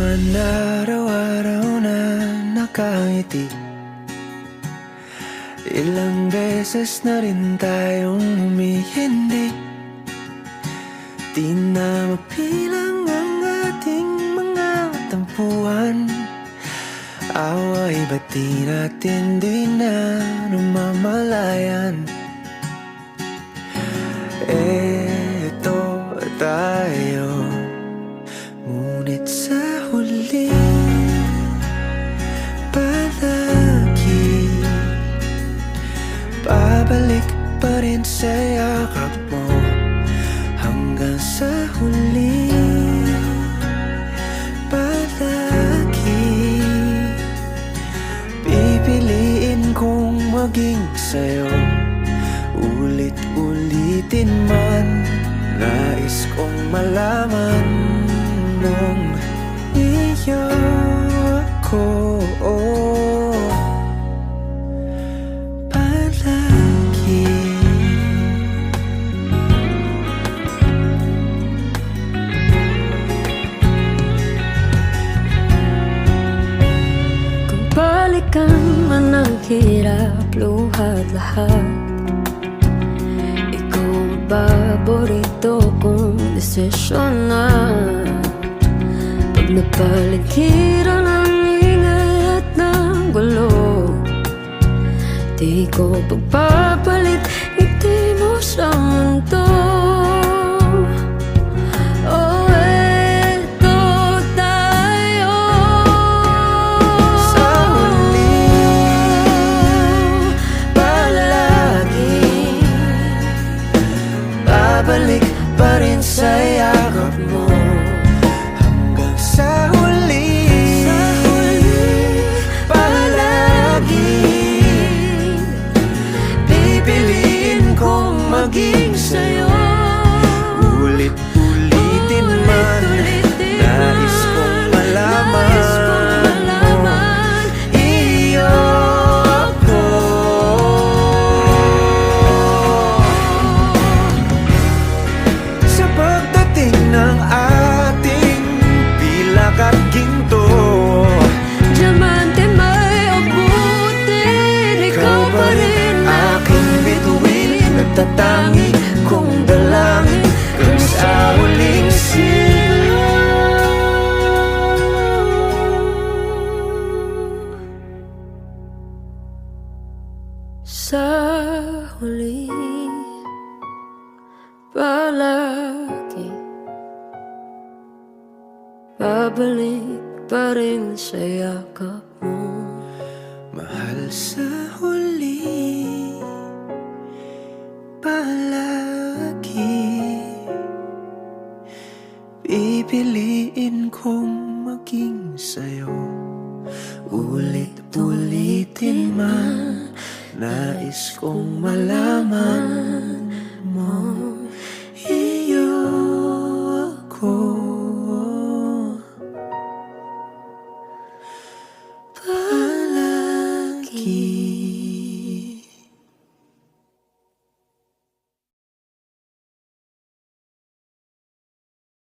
naman araw-araw na nakangiti. Ilang beses na rin tayong humihindi. Di na mapilang ang ating mga tampuhan. Away ba't di natin di na namamalayan? Eto tayo, ngunit sa huli palagi babalik pa rin sa yakap mo. Hanggang sa huli palagi pipiliin kong maging sa'yo. Ulit-ulitin man, nais kong malaman nung iyo ako palagi. Kung balikan man ang hirap, luhat lahat, paborito kong desisyon na. Pag napaligiran ang ingay at ng gulo, di ko pagpapalit ngiti mo sa mundo. Oh, eto tayo sa huli palagi babalik pa rin sa yakap mo. Hanggang sa huli palagi pipiliin kong maging sa'yo. Ulit-ulitin man, nais kong malaman iyo ako. Sa pagdating ng ating pilak at ginto, diamante may abutin, ikaw pa rin aking bituin. Nagtatangi kong dalangin kung sa huling silaw. sa huli palagi babalik pa rin sa yakap mo. Mahal, sa huli palagi pipiliin kong maging sa'yo. Ulit-ulitin man, nais kong malaman